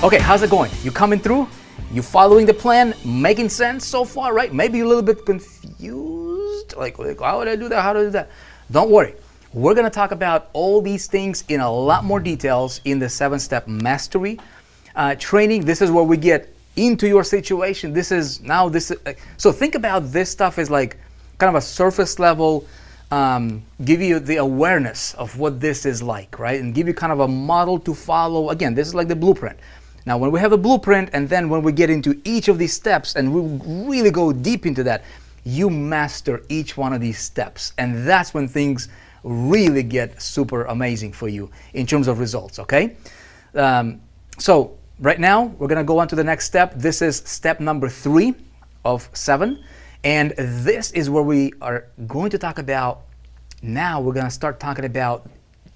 Okay, how's it going? You coming through? You following the plan? Making sense so far, right? Maybe you're a little bit confused. Like how would I do that? How do I do that? Don't worry. We're going to talk about all these things in a lot more details in the 7-step mastery training. This is where we get into your situation. So think about this stuff as like kind of a surface level, give you the awareness of what this is like, right? And give you kind of a model to follow. Again, this is like the blueprint. Now, when we have a blueprint, and then when we get into each of these steps and we really go deep into that, you master each one of these steps. And that's when things really get super amazing for you in terms of results, okay? So right now, we're gonna go on to the next step. This is step number 3 of 7. And this is where we are going to talk about, now we're gonna start talking about,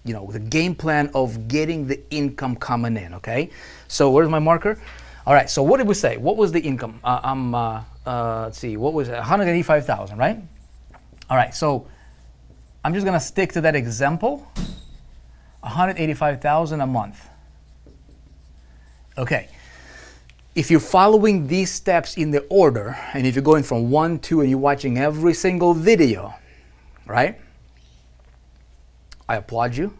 you know, the game plan of getting the income coming in, okay? So where's my marker? All right, so what did we say? What was the income? Let's see, what was it? 185,000, right? All right, so I'm just gonna stick to that example, 185,000 a month. Okay, if you're following these steps in the order, and if you're going from 1, 2, and you're watching every single video, right? I applaud you.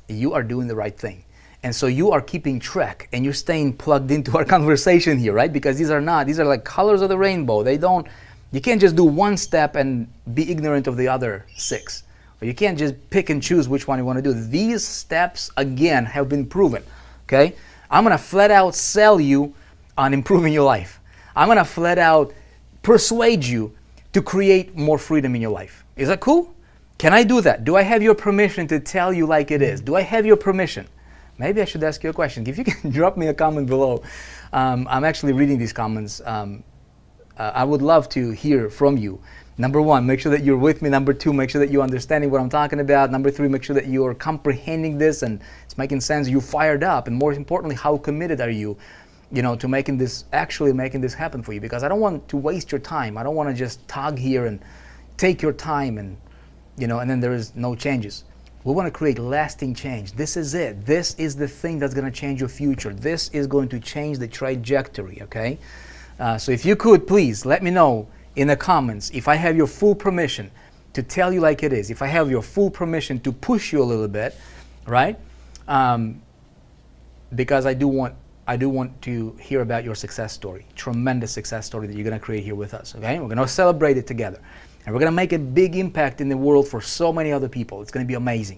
You are doing the right thing. And so you are keeping track and you're staying plugged into our conversation here, right? Because these are like colors of the rainbow. You can't just do one step and be ignorant of the other 6. Or you can't just pick and choose which one you want to do. These steps, again, have been proven, okay? I'm going to flat out sell you on improving your life. I'm going to flat out persuade you to create more freedom in your life. Is that cool? Can I do that? Do I have your permission to tell you like it is? Do I have your permission? Maybe I should ask you a question. If you can drop me a comment below. I'm actually reading these comments. I would love to hear from you. Number 1, make sure that you're with me. Number 2, make sure that you're understanding what I'm talking about. Number 3, make sure that you're comprehending this and it's making sense. You're fired up. And more importantly, how committed are you, to actually making this happen for you? Because I don't want to waste your time. I don't want to just tug here and take your time and then there is no changes. We want to create lasting change. This is it. This is the thing that's going to change your future. This is going to change the trajectory, okay? So if you could, please let me know in the comments if I have your full permission to tell you like it is, if I have your full permission to push you a little bit, right? Because I do want to hear about your success story, tremendous success story that you're going to create here with us, okay? We're going to celebrate it together. And we're going to make a big impact in the world for so many other people. It's going to be amazing,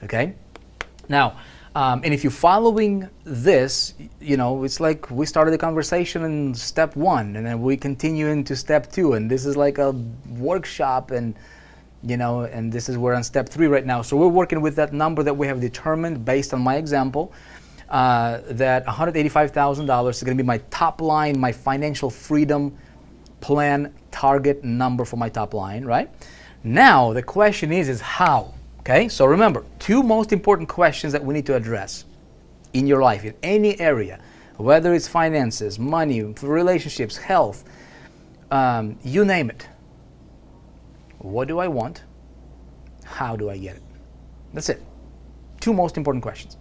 okay? Now, and if you're following this, it's like we started the conversation in step 1, and then we continue into step 2, and this is like a workshop, and this is we're on step 3 right now. So we're working with that number that we have determined based on my example, that $185,000 is going to be my top line, my financial freedom plan target number for my top line, right? Now, the question is how, okay? So remember, 2 most important questions that we need to address in your life, in any area, whether it's finances, money, relationships, health, you name it. What do I want? How do I get it? That's it. 2 most important questions.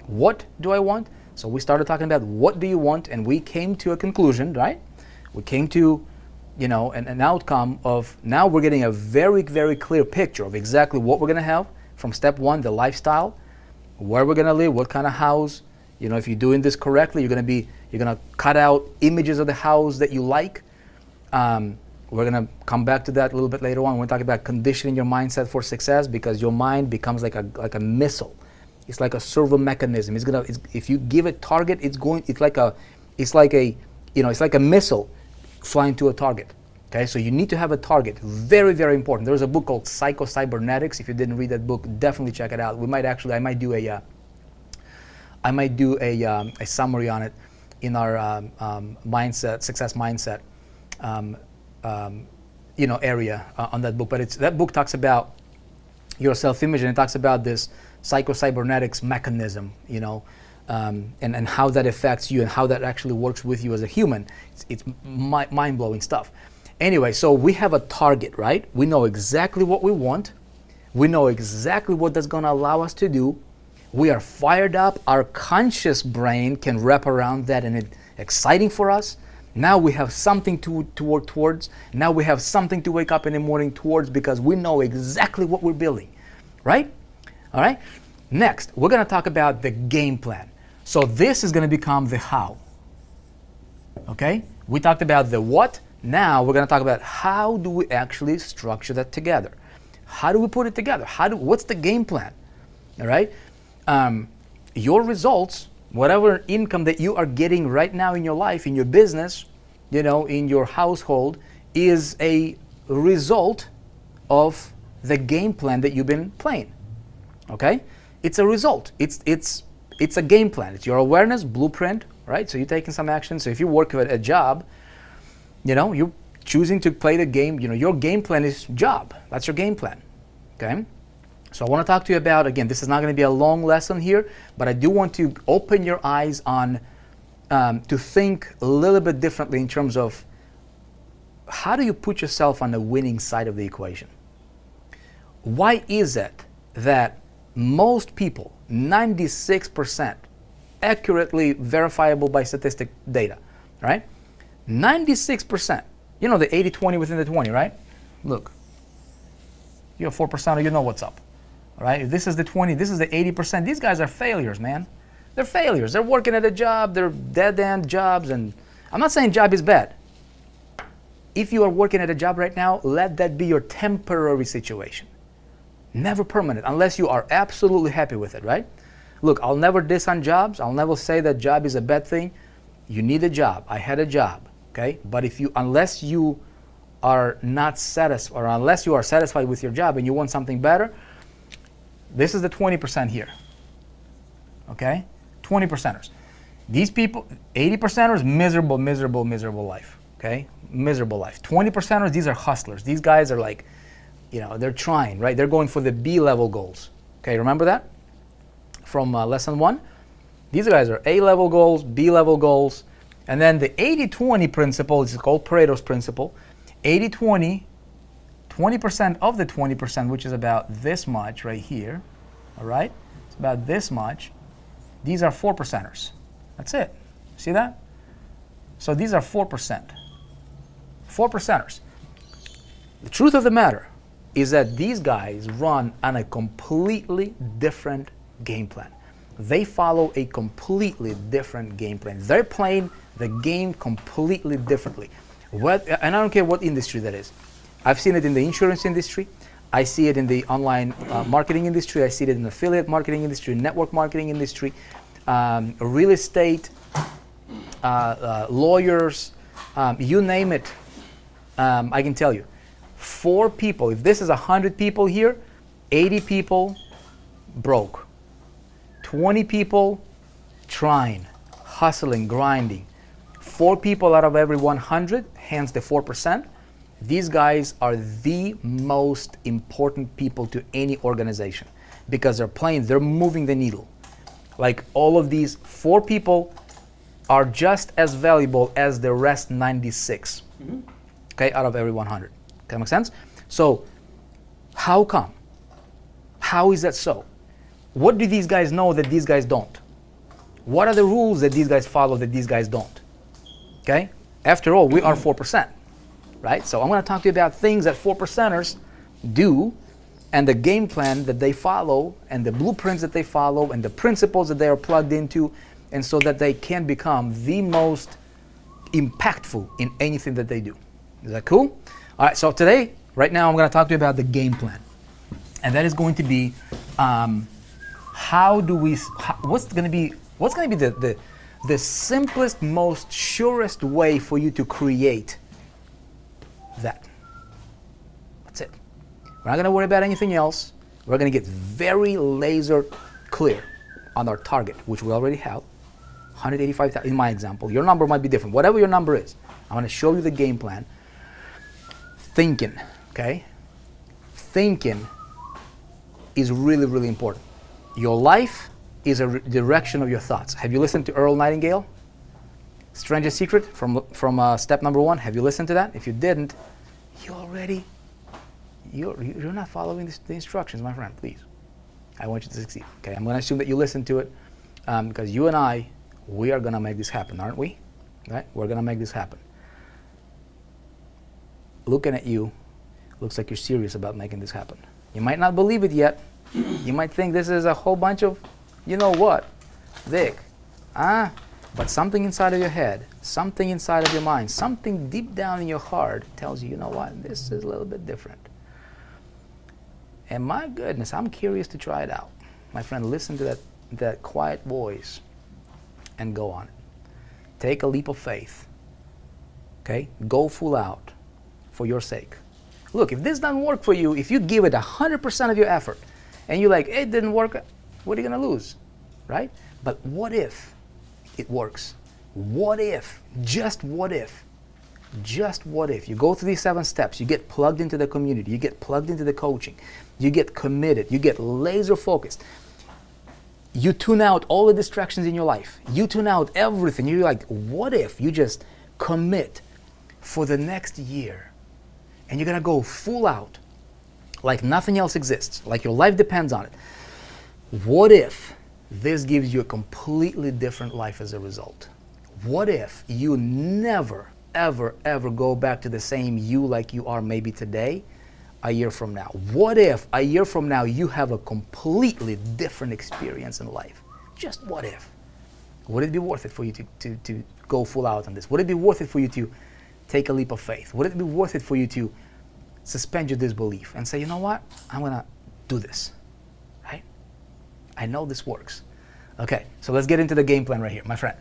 What do I want? So we started talking about what do you want, and we came to a conclusion, right? We came to an outcome of, now we're getting a very, very clear picture of exactly what we're going to have from step 1, the lifestyle, where we're going to live, what kind of house. If you're doing this correctly, you're going to cut out images of the house that you like. We're going to come back to that a little bit later on. We're going to talk about conditioning your mindset for success, because your mind becomes like a missile. It's like a servo mechanism. If you give it target, it's like a missile flying to a target. Okay, so you need to have a target. Very, very important. There's a book called Psycho-Cybernetics. If you didn't read that book, definitely check it out. I might do a summary on it in our success mindset area on that book. But that book talks about your self-image, and it talks about this psycho-cybernetics mechanism, and how that affects you and how that actually works with you as a human. It's mind-blowing stuff. Anyway, so we have a target, right? We know exactly what we want. We know exactly what that's going to allow us to do. We are fired up. Our conscious brain can wrap around that, and it's exciting for us. Now we have something to work towards. Now we have something to wake up in the morning towards, because we know exactly what we're building, right? All right. Next, we're going to talk about the game plan. So this is going to become the how. Okay? We talked about the what. Now we're going to talk about how do we actually structure that together. How do we put it together? What's the game plan? All right? Your results, whatever income that you are getting right now in your life, in your business, in your household, is a result of the game plan that you've been playing. Okay? It's a result. It's a game plan. It's your awareness blueprint, right? So you're taking some action. So if you work at a job, you're choosing to play the game. Your game plan is job. That's your game plan. Okay? So I want to talk to you about, again, this is not going to be a long lesson here, but I do want to open your eyes on to think a little bit differently in terms of how do you put yourself on the winning side of the equation? Why is it that most people, 96%, accurately verifiable by statistic data, right? 96%, the 80-20 within the 20, right? Look, you're 4%, you know what's up. All right, this is the 20, this is the 80%. These guys are failures, man. They're failures. They're working at a job, they're dead-end jobs, and I'm not saying job is bad. If you are working at a job right now, let that be your temporary situation. Never permanent, unless you are absolutely happy with it, right? Look, I'll never diss on jobs. I'll never say that job is a bad thing. You need a job. I had a job, okay? But unless you are not satisfied, or unless you are satisfied with your job and you want something better, this is the 20% here, okay? 20%ers. These people, 80%ers, miserable, miserable, miserable life, okay? Miserable life. 20%ers, these are hustlers. These guys are like, they're trying, right? They're going for the B-level goals, okay? Remember that from lesson 1? These guys are A-level goals, B-level goals, and then the 80-20 principle is called Pareto's principle. 80-20, 20% of the 20%, which is about this much right here, all right? It's about this much. These are 4%ers. That's it. See that? So these are 4%. 4%ers. The truth of the matter is that these guys run on a completely different game plan. They follow a completely different game plan. They're playing the game completely differently. And I don't care what industry that is. I've seen it in the insurance industry. I see it in the online marketing industry. I see it in the affiliate marketing industry, network marketing industry, real estate, lawyers, you name it. I can tell you, 4 people, if this is 100 people here, 80 people broke. 20 people trying, hustling, grinding. 4 people out of every 100, hence the 4%. These guys are the most important people to any organization because they're moving the needle. Like all of these 4 people are just as valuable as the rest 96, okay, out of every 100. That make sense? So how come? How is that so? What do these guys know that these guys don't? What are the rules that these guys follow that these guys don't? Okay? After all, we are 4%, right? So I'm going to talk to you about things that 4%ers do and the game plan that they follow and the blueprints that they follow and the principles that they are plugged into, and so that they can become the most impactful in anything that they do. Is that cool? All right, so today, right now, I'm going to talk to you about the game plan. And that is going to be what's going to be the simplest, most surest way for you to create that. That's it. We're not going to worry about anything else. We're going to get very laser clear on our target, which we already have, 185,000 in my example. Your number might be different. Whatever your number is, I'm going to show you the game plan. Thinking, okay? Thinking is really, really important. Your life is a direction of your thoughts. Have you listened to Earl Nightingale? Strangest Secret from step number 1. Have you listened to that? If you didn't, you're not following the instructions, my friend, please. I want you to succeed. Okay, I'm going to assume that you listen to it because you and I, we are going to make this happen, aren't we? Right? We're going to make this happen. Looking at you, looks like you're serious about making this happen. You might not believe it yet. You might think this is a whole bunch of, you know what, Vic, but something inside of your head, something inside of your mind, something deep down in your heart tells you, you know what, this is a little bit different. And my goodness, I'm curious to try it out. My friend, listen to that quiet voice and go on it. Take a leap of faith. Okay? Go full out for your sake. Look, if this doesn't work for you, if you give it 100% of your effort and you're like, it didn't work, what are you going to lose? Right? But what if it works? What if? Just what if? Just what if? You go through these 7 steps, you get plugged into the community, you get plugged into the coaching, you get committed, you get laser focused. You tune out all the distractions in your life. You tune out everything. You're like, what if you just commit for the next year and you're going to go full out like nothing else exists, like your life depends on it. What if this gives you a completely different life as a result? What if you never, ever, ever go back to the same you like you are maybe today, a year from now? What if a year from now you have a completely different experience in life? Just what if? Would it be worth it for you to go full out on this? Would it be worth it for you to take a leap of faith? Would it be worth it for you to suspend your disbelief and say, you know what, I'm going to do this, right? I know this works. Okay, so let's get into the game plan right here, my friend.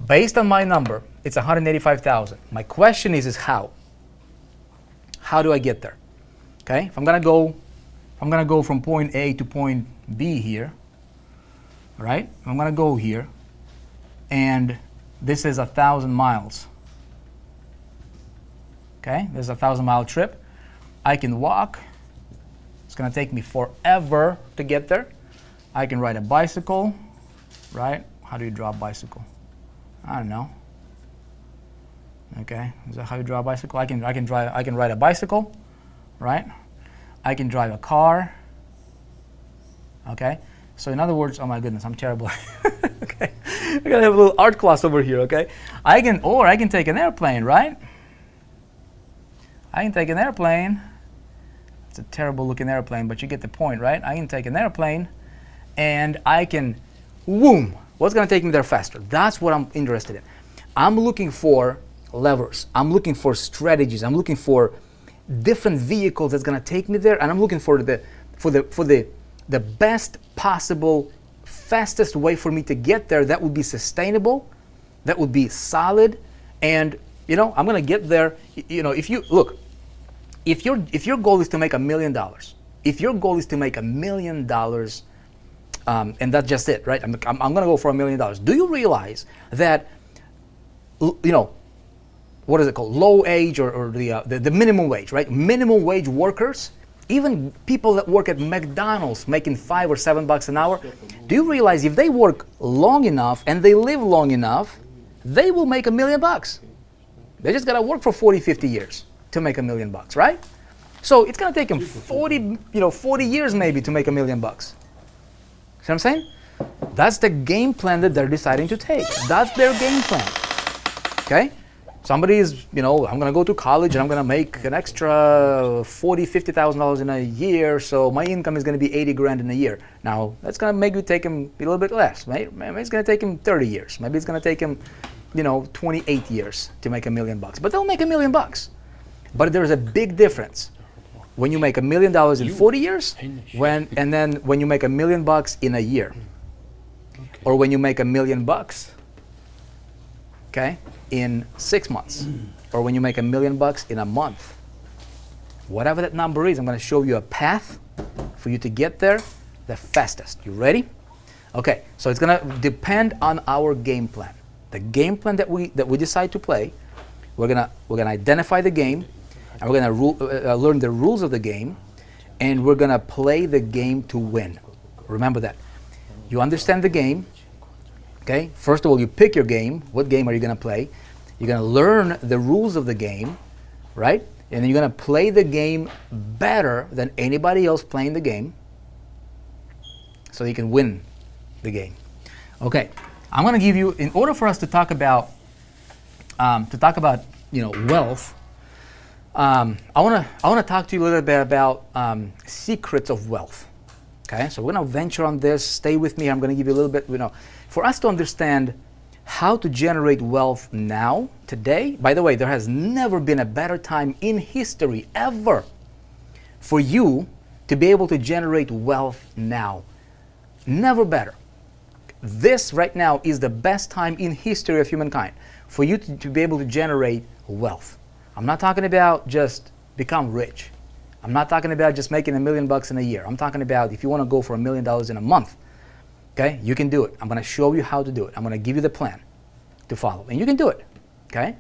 Based on my number, it's 185,000. My question is how? How do I get there? Okay, if I'm gonna go from point A to point B here, right? I'm gonna go here, and this is 1,000 miles. Okay, this is a 1,000-mile trip. I can walk. It's gonna take me forever to get there. I can ride a bicycle, right? How do you draw a bicycle? I don't know. Okay, is that how you draw a bicycle? I can ride a bicycle, right? I can drive a car. Okay, so in other words, oh my goodness, I'm terrible. Okay, I gotta have a little art class over here. Okay, I can take an airplane, right? I can take an airplane. It's a terrible looking airplane, but you get the point, right? I can take an airplane, and I can, whoom. What's gonna take me there faster? That's what I'm interested in. I'm looking for levers. I'm looking for strategies. I'm looking for different vehicles that's gonna take me there, and I'm looking for the best possible, fastest way for me to get there that would be sustainable, that would be solid, and you know, I'm gonna get there. You know, if you look, if your goal is to make $1 million, if your goal is to make $1 million, and that's just it, right? I'm gonna go for $1 million. Do you realize that, you know, what is it called? Low wage or the minimum wage, right? Minimum wage workers, even people that work at McDonald's making $5 or $7 an hour. Do you realize if they work long enough and they live long enough, they will make $1 million. They just gotta work for 40, 50 years to make $1 million, right? So it's gonna take them 40 years maybe to make $1 million. See what I'm saying? That's the game plan that they're deciding to take. That's their game plan. Okay? Somebody is, you know, I'm gonna go to college and I'm gonna make an extra $40,000, $50,000 in a year, so my income is gonna be 80 grand in a year. Now, that's gonna make you take him a little bit less. Maybe it's gonna take him 30 years. Maybe it's gonna take him, you know, 28 years to make $1 million. But they'll make $1 million. But there's a big difference when you make $1 million in 40 years, and then when you make $1 million in a year, or when you make $1 million, okay, in 6 months, or when you make $1 million in a month. Whatever that number is, I'm going to show you a path for you to get there the fastest. You ready? Okay, so it's going to depend on our game plan. The game plan that we decide to play, we're gonna identify the game, and we're gonna learn the rules of the game, and we're gonna play the game to win. Remember that. You understand the game. Okay. First of all, you pick your game. What game are you gonna play? You're gonna learn the rules of the game, right? And then you're gonna play the game better than anybody else playing the game. so you can win the game. Okay, I'm going to give you, in order for us to talk about wealth. I want to talk to you a little bit about secrets of wealth. Okay, so we're going to venture on this. Stay with me. I'm going to give you a little bit, for us to understand how to generate wealth now, today. By the way, there has never been a better time in history ever for you to be able to generate wealth now. Never better. This right now is the best time in history of humankind for you to be able to generate wealth. I'm not talking about just become rich. I'm not talking about just making $1 million in a year. I'm talking about if you want to go for $1 million in a month, okay, you can do it. I'm going to show you how to do it. I'm going to give you the plan to follow, and you can do it. Okay,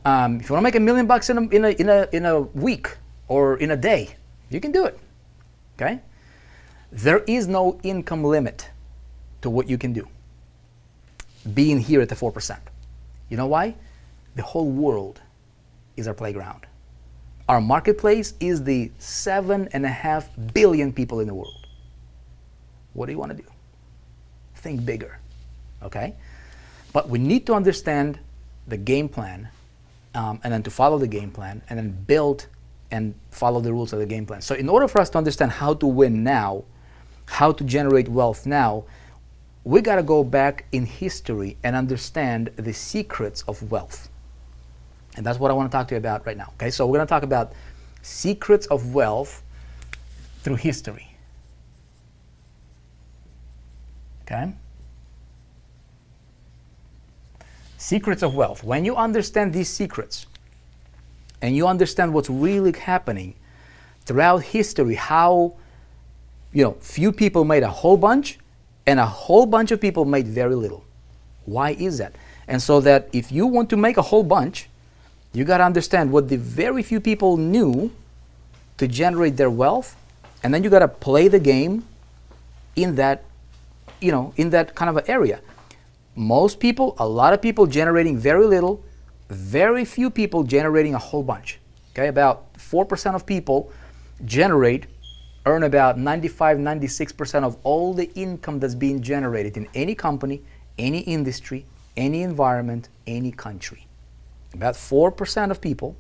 if you want to make $1 million in a week or in a day, you can do it. Okay, there is no income limit to what you can do. Being here at the 4%, you know why? The whole world is our playground. Our marketplace is the 7.5 billion people in the world. What do you want to do? Think bigger, okay? But we need to understand the game plan, and then to follow the game plan, and then build and follow the rules of the game plan. So in order for us to understand how to win now, how to generate wealth now, we got to go back in history and understand the secrets of wealth. And that's what I want to talk to you about right now. Okay, so we're going to talk about secrets of wealth through history. Okay? Secrets of wealth. When you understand these secrets and you understand what's really happening throughout history, how few people made a whole bunch and a whole bunch of people made very little. Why is that? And so that if you want to make a whole bunch, you got to understand what the very few people knew to generate their wealth, and then you got to play the game in that, in that kind of an area. Most people, a lot of people generating very little, very few people generating a whole bunch. Okay, about 4% of people earn about 95-96% of all the income that's being generated in any company, any industry, any environment, any country. About 4% of people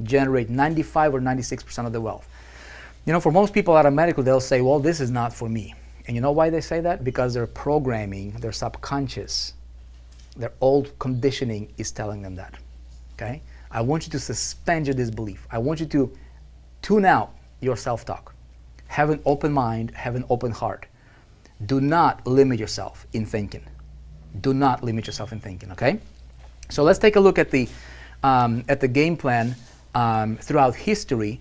generate 95 or 96% of the wealth. For most people out of medical, they'll say, well, this is not for me. And you know why they say that? Because their programming, their subconscious, their old conditioning is telling them that. Okay? I want you to suspend your disbelief. I want you to tune out your self-talk. Have an open mind, have an open heart. Do not limit yourself in thinking. Do not limit yourself in thinking, okay? So let's take a look at the game plan throughout history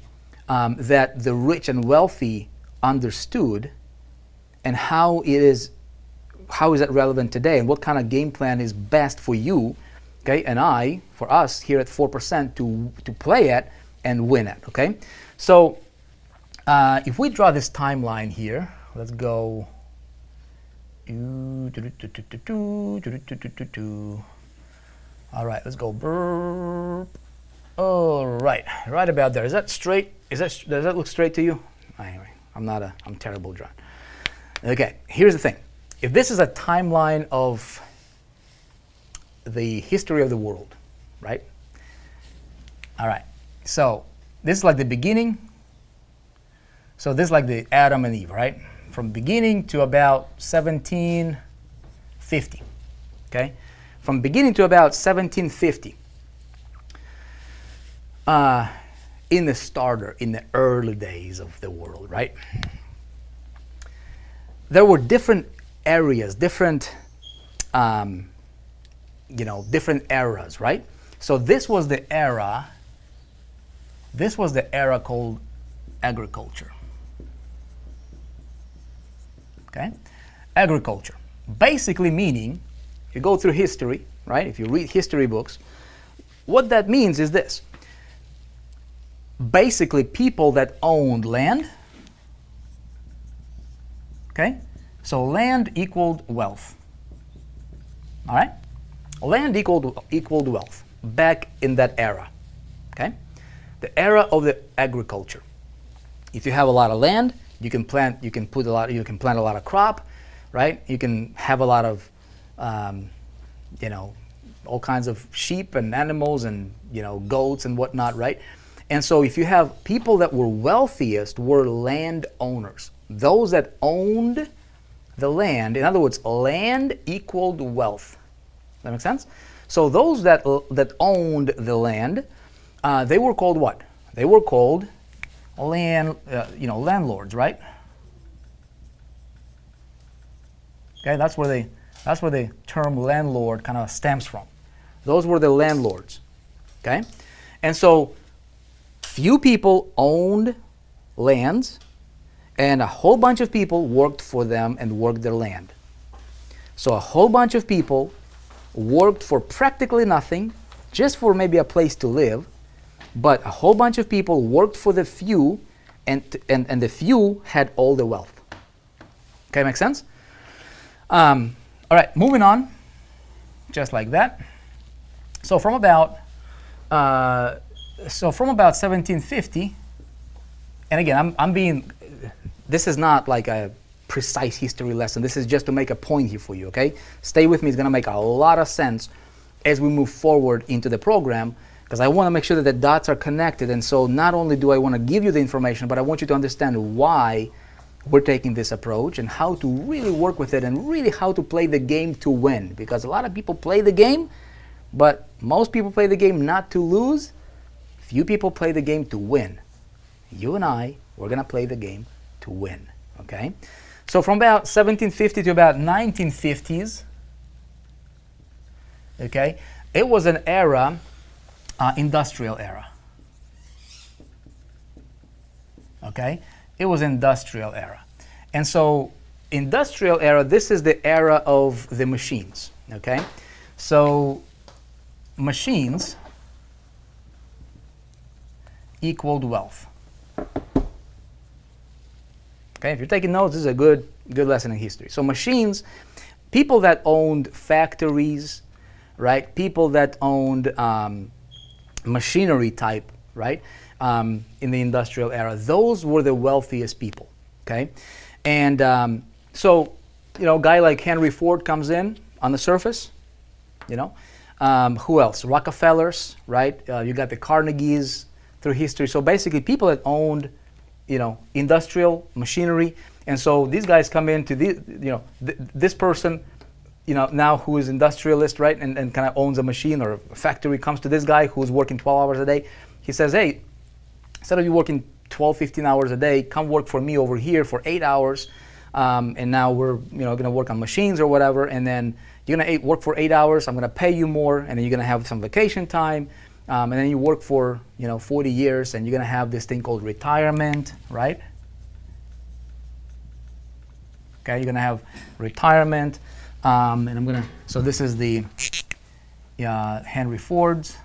that the rich and wealthy understood, and how is that relevant today, and what kind of game plan is best for you, okay, and for us here at 4% to play at and win at, okay? So if we draw this timeline here, let's go. All right, let's go. All right, right about there. Is that straight? Does that look straight to you? Anyway, I'm terrible drawing. Okay, here's the thing. If this is a timeline of the history of the world, right? All right, so this is like the beginning. So this is like the Adam and Eve, right? From beginning to about 1750, okay? From beginning to about 1750, in the early days of the world, right? There were different areas, different eras, right? So this was the era called agriculture. Okay? Agriculture. Basically meaning, if you go through history, right? If you read history books, what that means is this. Basically, people that owned land, okay? So land equaled wealth. All right? Land equaled wealth back in that era, okay? The era of the agriculture. If you have a lot of land, You can plant. You can put a lot. You can plant a lot of crop, right? You can have a lot of, you know, all kinds of sheep and animals and, you know, goats and whatnot, right? And so if you have people that were wealthiest were landowners, those that owned the land. In other words, land equaled wealth. Does that make sense? So those that owned the land, they were called what? They were called landlords, right? Okay, that's where the term landlord kind of stems from. Those were the landlords. Okay, and so few people owned lands, and a whole bunch of people worked for them and worked their land. So a whole bunch of people worked for practically nothing, just for maybe a place to live, but a whole bunch of people worked for the few, and the few had all the wealth. Okay, make sense? All right, moving on, just like that. So from about 1750, and again, I'm being, this is not like a precise history lesson. This is just to make a point here for you, okay? Stay with me. It's going to make a lot of sense as we move forward into the program, because I want to make sure that the dots are connected. And so not only do I want to give you the information, but I want you to understand why we're taking this approach and how to really work with it and really how to play the game to win. Because a lot of people play the game, but most people play the game not to lose. Few people play the game to win. You and I, we're going to play the game to win, okay? So from about 1750 to about 1950s, okay, it was an era, industrial era, okay? It was industrial era. And so industrial era, this is the era of the machines, okay? So machines equaled wealth. Okay, if you're taking notes, this is a good lesson in history. So machines, people that owned factories, right? People that owned machinery type, right? In the industrial era, those were the wealthiest people. Okay, and so you know, a guy like Henry Ford comes in on the surface. You know, who else? Rockefellers, right? You got the Carnegies through history. So basically, people that owned, you know, industrial machinery, and so these guys come into this person, you know, now who is industrialist, right, and kind of owns a machine or a factory, comes to this guy who's working 12 hours a day. He says, hey, instead of you working 12, 15 hours a day, come work for me over here for 8 hours, and now we're, you know, going to work on machines or whatever, and then you're going to work for 8 hours, I'm going to pay you more, and then you're going to have some vacation time, and then you work for, you know, 40 years, and you're going to have this thing called retirement, right? Okay, you're going to have retirement, and I'm going to, so this is the Henry Ford's,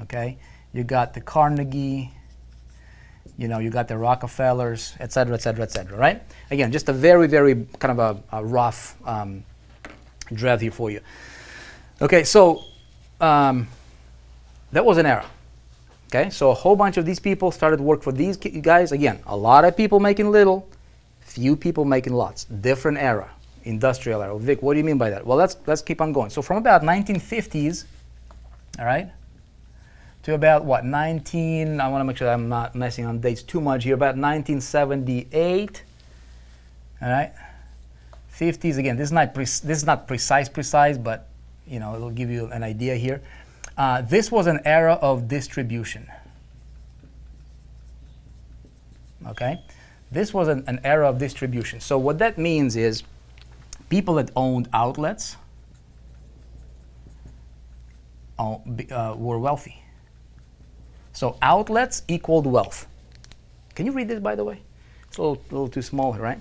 okay? You got the Carnegie, you know, you got the Rockefellers, et cetera, et cetera, et cetera, right? Again, just a very, very kind of a rough draft here for you. Okay, so that was an era. Okay, so a whole bunch of these people started work for these guys. Again, a lot of people making little, few people making lots. Different era, industrial era. Vic, what do you mean by that? Well, let's keep on going. So from about 1950s, all right, to about what, I want to make sure I'm not messing on dates too much here, about 1978, all right, 50s, again, this is not precise, but, you know, it'll give you an idea here. This was an era of distribution, okay? This was an era of distribution. So what that means is people that owned outlets were wealthy. So outlets equaled wealth. Can you read this, by the way? It's a little too small here, right?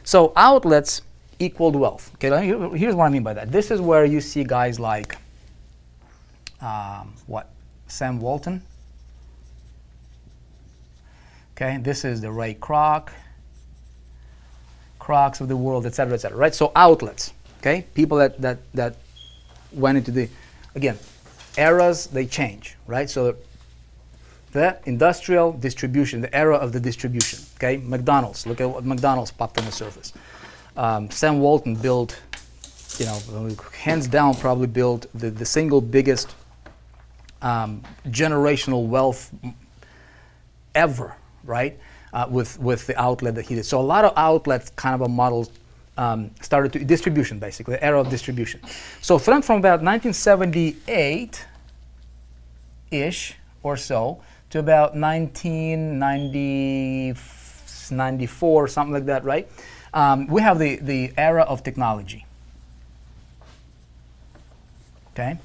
So outlets equaled wealth. Okay, here's what I mean by that. This is where you see guys like, Sam Walton. Okay, this is the Ray Kroc, Crocs of the world, et cetera, right? So outlets, okay? People that went into the, again, eras, they change, right? So the industrial distribution, the era of the distribution. Okay, McDonald's. Look at what McDonald's popped on the surface. Sam Walton built, hands down, probably built the single biggest generational wealth ever, right? With the outlet that he did. So a lot of outlets, kind of a model, started to distribution, basically, the era of distribution. So from about 1978-ish or so to about 1994, something like that, right? We have the era of technology. Okay,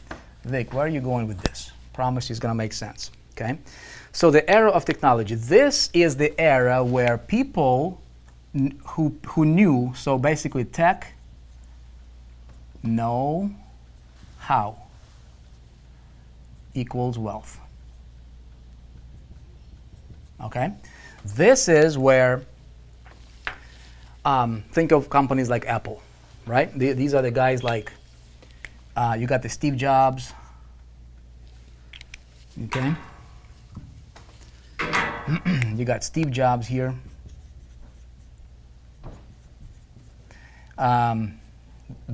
Vic, where are you going with this? Promise it's going to make sense. Okay, so the era of technology. This is the era where people who knew, so basically tech, know how equals wealth. Okay, this is where think of companies like Apple, right? These are the guys like you got the Steve Jobs. Okay, you got Steve Jobs here.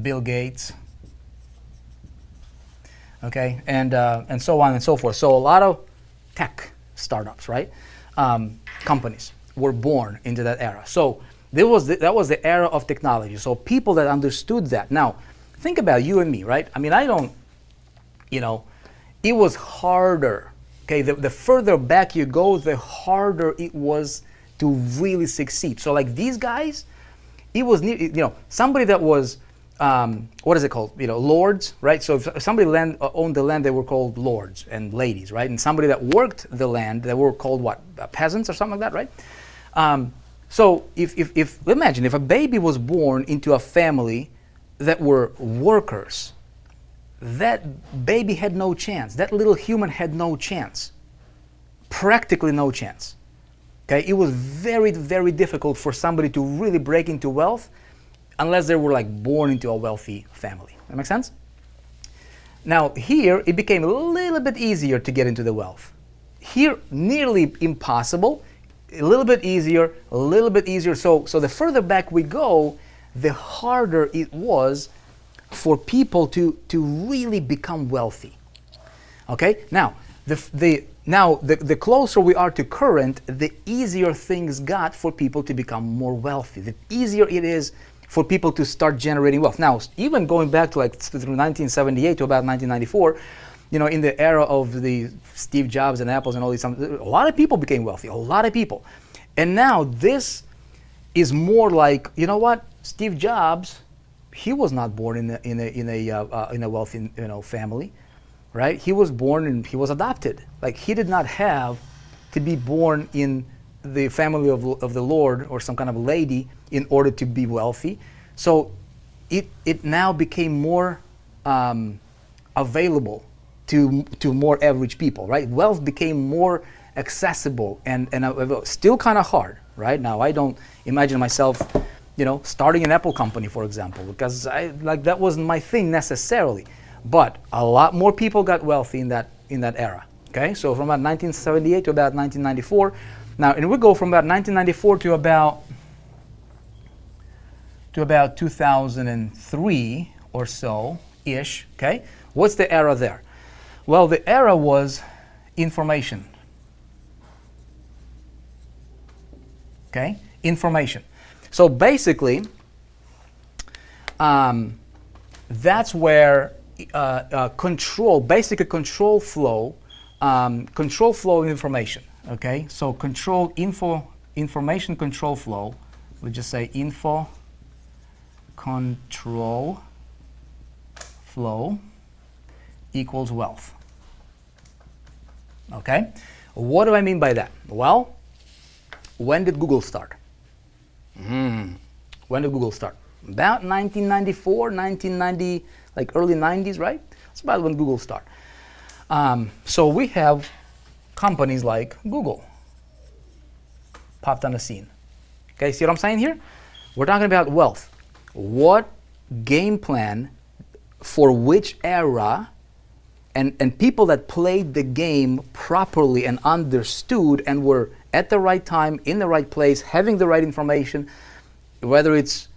Bill Gates. Okay, and so on and so forth. So a lot of tech startups, right? Companies were born into that era. So that was the era of technology. So people that understood that. Now, think about you and me, right? I mean, it was harder. Okay, the further back you go, the harder it was to really succeed. So like these guys, it was, somebody that was, what is it called? Lords, right? So if somebody owned the land, they were called lords and ladies, right? And somebody that worked the land, they were called what? Peasants or something like that, right? So if imagine if a baby was born into a family that were workers, that baby had no chance. That little human had no chance. Practically no chance. Okay, it was very, very difficult for somebody to really break into wealth unless they were like born into a wealthy family. That makes sense? Now here, it became a little bit easier to get into the wealth. Here, nearly impossible, a little bit easier, a little bit easier. So the further back we go, the harder it was for people to really become wealthy. Okay, now the closer we are to current, the easier things got for people to become more wealthy. The easier it is for people to start generating wealth. Now, even going back to like through 1978 to about 1994, in the era of the Steve Jobs and Apples and all these, a lot of people became wealthy. A lot of people, and now this is more like, Steve Jobs, he was not born in a wealthy family. Right? He was born and he was adopted. Like he did not have to be born in the family of the Lord or some kind of lady in order to be wealthy. So it now became more available to more average people, right? Wealth became more accessible and still kind of hard, right? Now I don't imagine myself, starting an Apple company, for example, because that wasn't my thing necessarily. But a lot more people got wealthy in that era. Okay, so from about 1978 to about 1994. Now, and we go from about 1994 to about 2003 or so ish. Okay, what's the era there? Well, the era was information. Okay, information. So basically, that's where basic control flow information. Okay, so information control flow. We just say info control flow equals wealth. Okay, what do I mean by that? Well, when did Google start? When did Google start? About 1994, 1990. Like early 90s, right? That's about when Google started. So we have companies like Google popped on the scene. Okay, see what I'm saying here? We're talking about wealth. What game plan for which era and people that played the game properly and understood and were at the right time, in the right place, having the right information, whether it's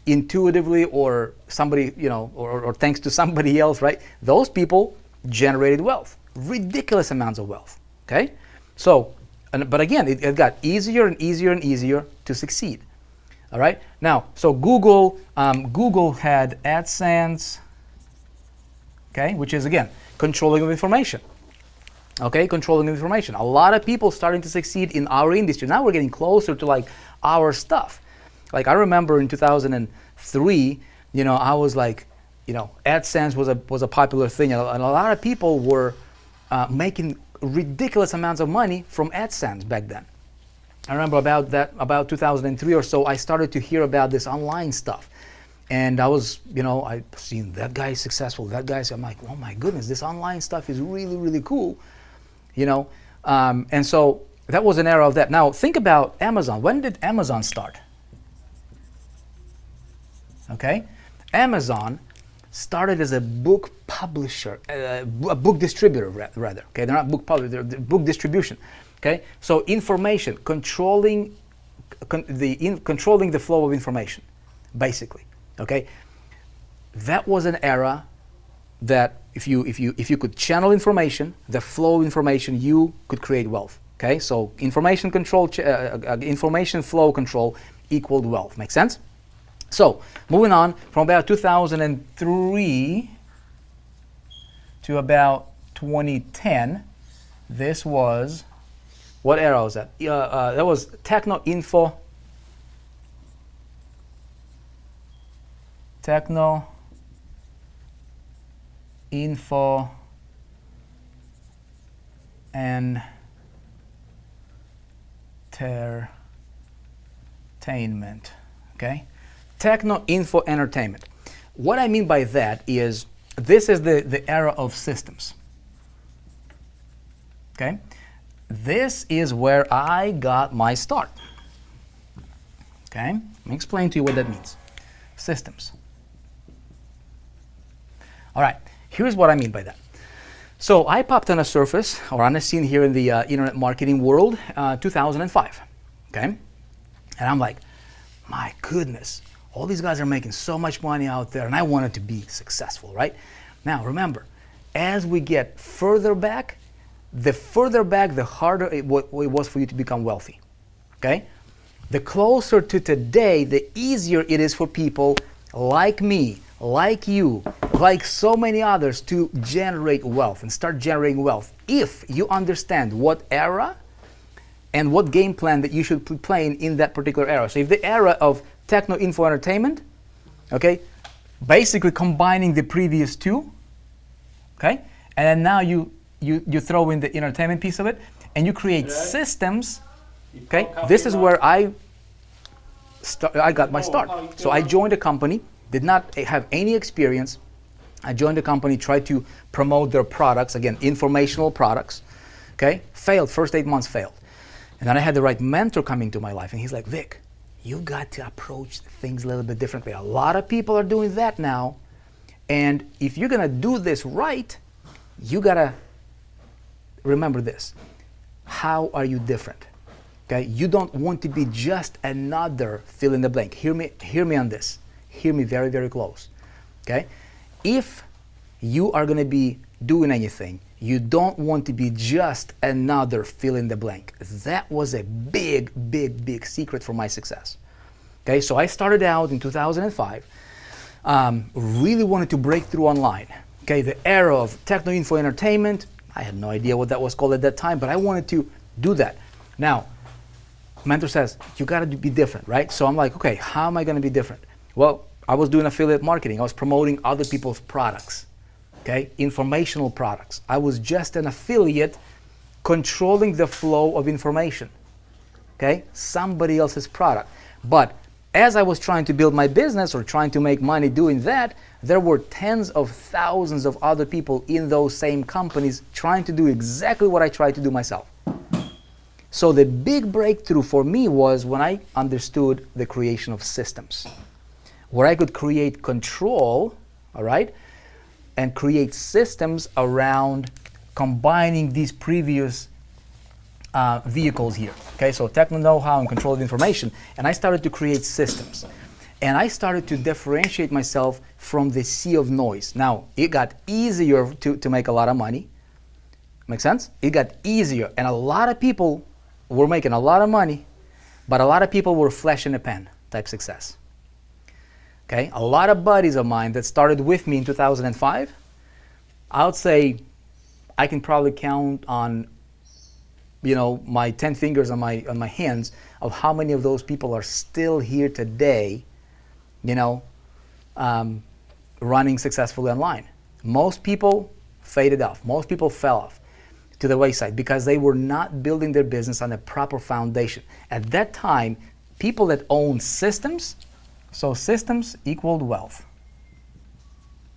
intuitively or somebody, or thanks to somebody else, right? Those people generated wealth, ridiculous amounts of wealth, okay? So, but again, it got easier and easier and easier to succeed, all right? Now, so Google had AdSense, okay, which is, again, controlling of information. Okay, controlling of information. A lot of people starting to succeed in our industry. Now we're getting closer to like our stuff. Like I remember in 2003, I was like, AdSense was a popular thing, and a lot of people were making ridiculous amounts of money from AdSense back then. I remember about 2003 or so, I started to hear about this online stuff. And I was, I seen that guy is successful, that guy's, I'm like, oh my goodness, this online stuff is really, really cool, and so that was an era of that. Now think about Amazon. When did Amazon start? Okay, Amazon started as a book publisher, a book distributor rather. Okay, they're not book publisher, they're book distribution. Okay, so information, controlling the flow of information, basically. Okay, that was an era that if you could channel information, the flow of information, you could create wealth. Okay, so information control, information flow control equaled wealth. Make sense? So moving on from about 2003 to about 2010, this was, what era was that? That was Techno Info Entertainment. Okay, Techno Info Entertainment. What I mean by that is this is the era of systems. Okay, this is where I got my start. Okay, let me explain to you what that means. Systems. All right, here's what I mean by that. So I popped on a surface or on a scene here in the internet marketing world, 2005, okay? And I'm like, my goodness, all these guys are making so much money out there and I wanted to be successful, right? Now remember, as we get further back, the harder it was for you to become wealthy, okay? The closer to today, the easier it is for people like me, like you, like so many others to generate wealth and start generating wealth if you understand what era and what game plan that you should be playing in that particular era. So if the era of Techno Info Entertainment, okay, basically combining the previous two, okay, and then now you throw in the entertainment piece of it and you create systems, okay, this is where I got my start. So I joined a company, did not have any experience. I joined the company, tried to promote their products, again, informational products, okay? Failed, first 8 months failed. And then I had the right mentor come into my life and he's like, Vic, you got to approach things a little bit differently. A lot of people are doing that now. And if you're gonna do this right, you gotta remember this. How are you different? Okay, you don't want to be just another fill in the blank. Hear me on this. Hear me very, very close. Okay? If you are going to be doing anything, you don't want to be just another fill in the blank. That was a big, big, big secret for my success. Okay, so I started out in 2005, really wanted to break through online. Okay, the era of Techno Info Entertainment, I had no idea what that was called at that time, but I wanted to do that. Now, mentor says, you got to be different, right? So I'm like, okay, how am I going to be different? Well, I was doing affiliate marketing. I was promoting other people's products, okay? Informational products. I was just an affiliate controlling the flow of information, okay? Somebody else's product. But as I was trying to build my business or trying to make money doing that, there were tens of thousands of other people in those same companies trying to do exactly what I tried to do myself. So the big breakthrough for me was when I understood the creation of systems, where I could create control, all right, and create systems around combining these previous vehicles here. Okay, so techno know-how and control of information, and I started to create systems. And I started to differentiate myself from the sea of noise. Now, it got easier to make a lot of money. Make sense? It got easier, and a lot of people were making a lot of money, but a lot of people were flash in the pan type success. Okay, a lot of buddies of mine that started with me in 2005, I would say I can probably count on, you know, my 10 fingers on my hands of how many of those people are still here today, you know, running successfully online. Most people faded off. Most people fell off to the wayside because they were not building their business on a proper foundation. At that time, people that own systems, so systems equaled wealth.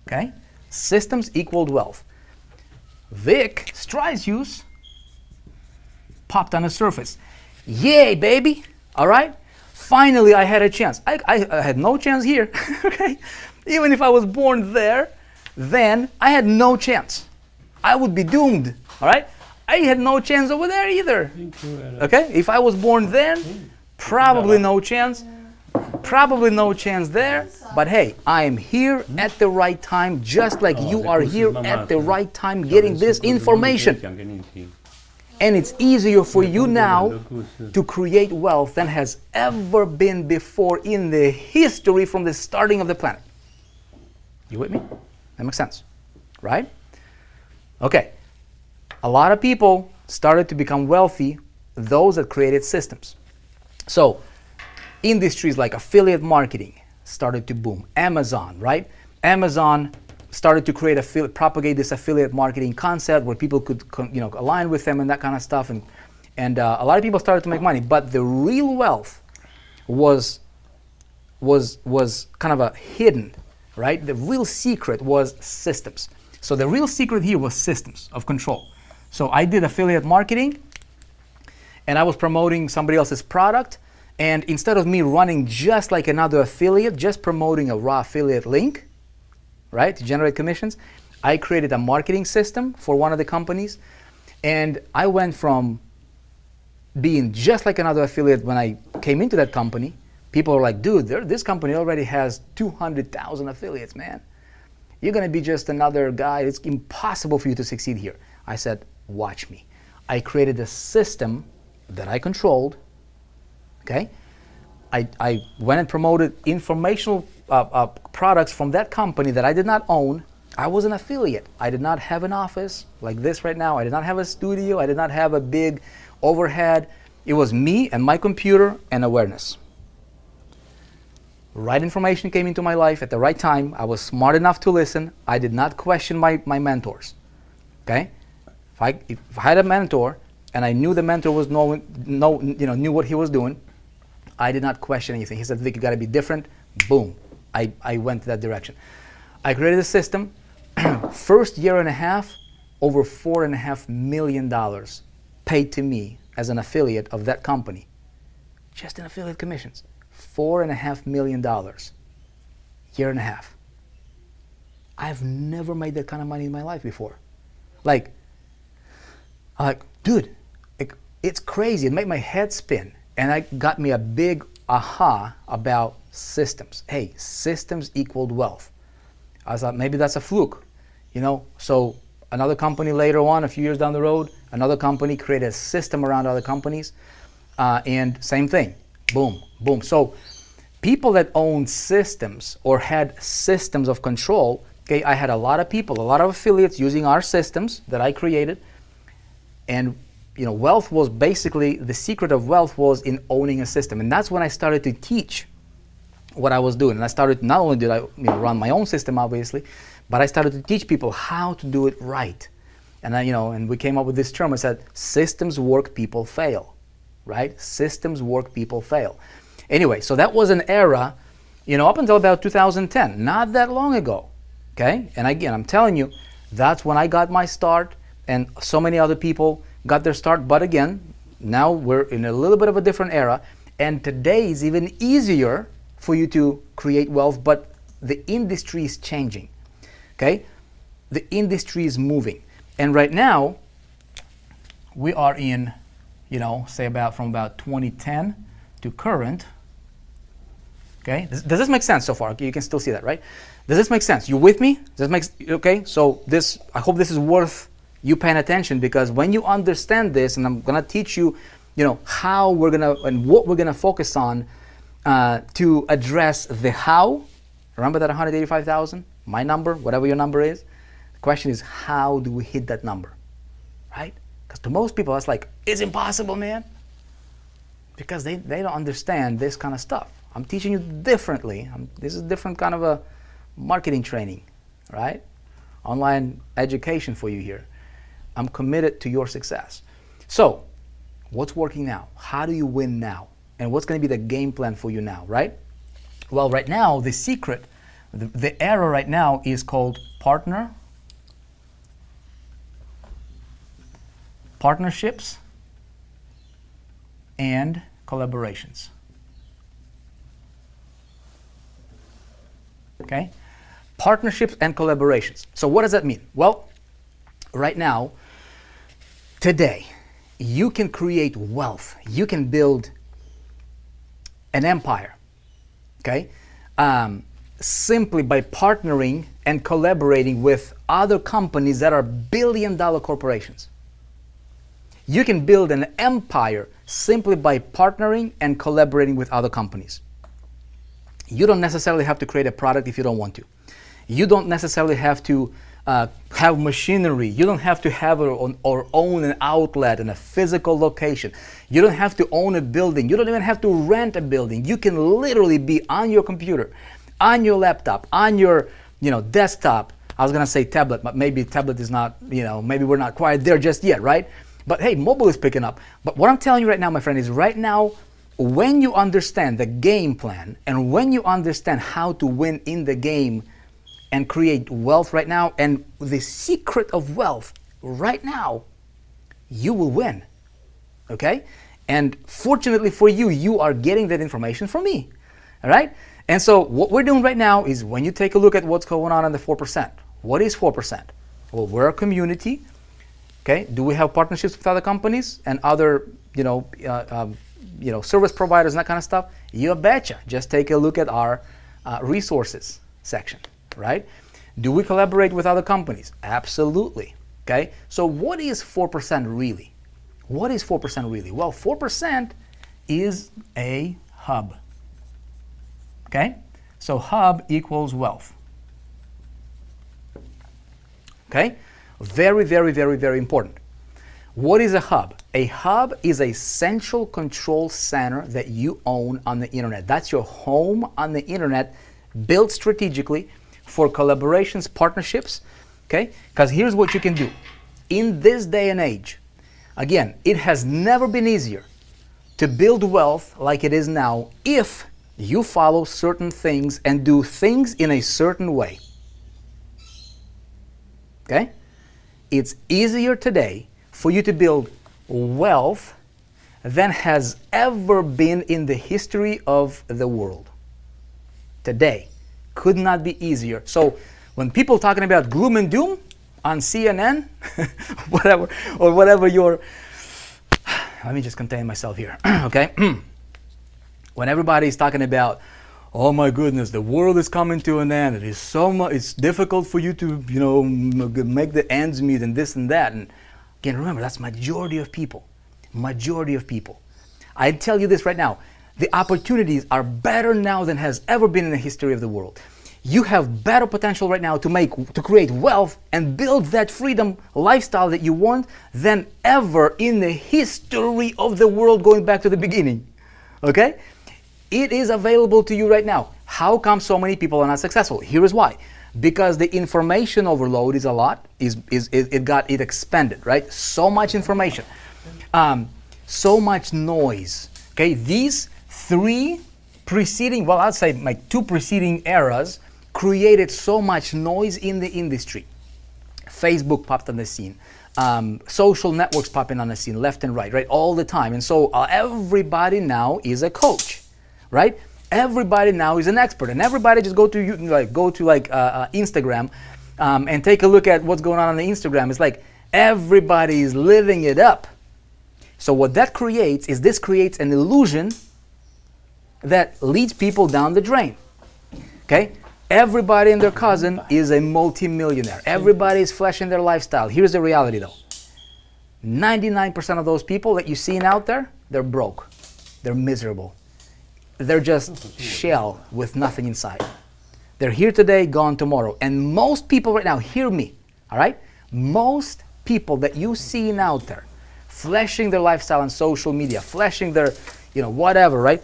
Okay? Systems equaled wealth. Vic Strisius popped on the surface. Yay, baby! All right? Finally, I had a chance. I had no chance here. Okay? Even if I was born there, then I had no chance. I would be doomed. All right? I had no chance over there either. Okay? If I was born then, probably no chance. Probably no chance there. But hey, I am here at the right time, just like you are here at the right time getting this information. And it's easier for you now to create wealth than has ever been before in the history from the starting of the planet. You with me? That makes sense, right? Okay. A lot of people started to become wealthy, those that created systems. So, industries like affiliate marketing started to boom. Amazon, right? Amazon started to propagate this affiliate marketing concept where people could, align with them and that kind of stuff. And a lot of people started to make money. But the real wealth was kind of a hidden, right? The real secret was systems. So the real secret here was systems of control. So I did affiliate marketing, and I was promoting somebody else's product. And instead of me running just like another affiliate, just promoting a raw affiliate link, right, to generate commissions, I created a marketing system for one of the companies. And I went from being just like another affiliate when I came into that company. People are like, dude, this company already has 200,000 affiliates, man. You're going to be just another guy. It's impossible for you to succeed here. I said, watch me. I created a system that I controlled. Okay, I went and promoted informational products from that company that I did not own. I was an affiliate. I did not have an office like this right now. I did not have a studio. I did not have a big overhead. It was me and my computer and awareness. Right information came into my life at the right time. I was smart enough to listen. I did not question my mentors. Okay, if I had a mentor and I knew the mentor was knew what he was doing, I did not question anything. He said, Vic, you got to be different. Boom. I went that direction. I created a system. First year and a half, over $4.5 million paid to me as an affiliate of that company. Just in affiliate commissions. $4.5 million. Year and a half. I've never made that kind of money in my life before. I'm like, dude, it's crazy. It made my head spin. And it got me a big aha about systems. Hey, systems equaled wealth. I thought maybe that's a fluke, So another company later on, a few years down the road, another company created a system around other companies, and same thing, boom, boom. So people that owned systems or had systems of control, okay, I had a lot of people, a lot of affiliates using our systems that I created, and wealth was basically, the secret of wealth was in owning a system. And that's when I started to teach what I was doing. And I started, not only did I run my own system, obviously, but I started to teach people how to do it right. And and we came up with this term. I said, systems work, people fail, right? Systems work, people fail. Anyway, so that was an era, up until about 2010, not that long ago, okay? And again, I'm telling you, that's when I got my start, and so many other people got their start. But again, now we're in a little bit of a different era, and today is even easier for you to create wealth, but the industry is changing. Okay? the industry is moving. And right now, we are in, say from about 2010 to current. Okay, does this make sense so far? Okay, you can still see that, right? Does this make sense? You with me? Does this make, okay? So I hope this is worth you paying attention, because when you understand this, and I'm gonna teach you, how we're gonna and what we're gonna focus on to address the how. Remember that 185,000, my number, whatever your number is. The question is, how do we hit that number, right? Because to most people, that's like, it's impossible, man. Because they don't understand this kind of stuff. I'm teaching you differently. This is different kind of a marketing training, right? Online education for you here. I'm committed to your success. So, what's working now? How do you win now? And what's going to be the game plan for you now, right? Well, right now, the secret, the era right now is called partnerships, and collaborations. Okay? Partnerships and collaborations. So what does that mean? Well, right now, today, you can create wealth. You can build an empire, okay? Simply by partnering and collaborating with other companies that are billion-dollar corporations. You can build an empire simply by partnering and collaborating with other companies. You don't necessarily have to create a product if you don't want to. You don't necessarily have to have machinery. You don't have to have or own an outlet in a physical location. You don't have to own a building. You don't even have to rent a building. You can literally be on your computer, on your laptop, on your desktop. I was gonna say tablet, but maybe tablet is not, maybe we're not quite there just yet, right? But hey, mobile is picking up. But what I'm telling you right now, my friend, is right now, when you understand the game plan and when you understand how to win in the game and create wealth right now, and the secret of wealth right now, you will win, okay? And fortunately for you, you are getting that information from me, all right? And so what we're doing right now is, when you take a look at what's going on in the 4%, what is 4%? Well, we're a community, okay? Do we have partnerships with other companies and other, service providers and that kind of stuff? You betcha. Just take a look at our resources section, right? Do we collaborate with other companies? Absolutely, okay? So what is 4% really? What is 4% really? Well, 4% is a hub, okay? So hub equals wealth, okay? Very, very, very, very important. What is a hub? A hub is a central control center that you own on the internet. That's your home on the internet, built strategically for collaborations, partnerships, okay? Because here's what you can do. In this day and age, again, it has never been easier to build wealth like it is now if you follow certain things and do things in a certain way, okay? It's easier today for you to build wealth than has ever been in the history of the world. Today could not be easier. So when people talking about gloom and doom on CNN, whatever your, let me just contain myself here, okay? When everybody's talking about, oh my goodness, the world is coming to an end. It is so much. It's difficult for you to, make the ends meet and this and that. And again, remember, that's majority of people. Majority of people. I tell you this right now. The opportunities are better now than has ever been in the history of the world. You have better potential right now to create wealth and build that freedom lifestyle that you want than ever in the history of the world, going back to the beginning. Okay? It is available to you right now. How come so many people are not successful? Here is why. Because the information overload is a lot. It expanded, right? So much information, so much noise. Okay, these three preceding, well, I'd say like two preceding eras created so much noise in the industry. Facebook popped on the scene. Social networks popping on the scene left and right, all the time. And so everybody now is a coach. Right? Everybody now is an expert, and everybody just go to Instagram And take a look at what's going on the Instagram. It's like everybody's living it up. So what that creates is this creates an illusion that leads people down the drain. Okay? Everybody and their cousin is a multi-millionaire. Everybody is flashing their lifestyle. Here's the reality though. 99% of those people that you're seeing out there, they're broke. They're miserable. They're just shell with nothing inside. They're here today, gone tomorrow. And most people right now, hear me, all right? Most people that you see out there, flashing their lifestyle on social media, flashing their, whatever, right?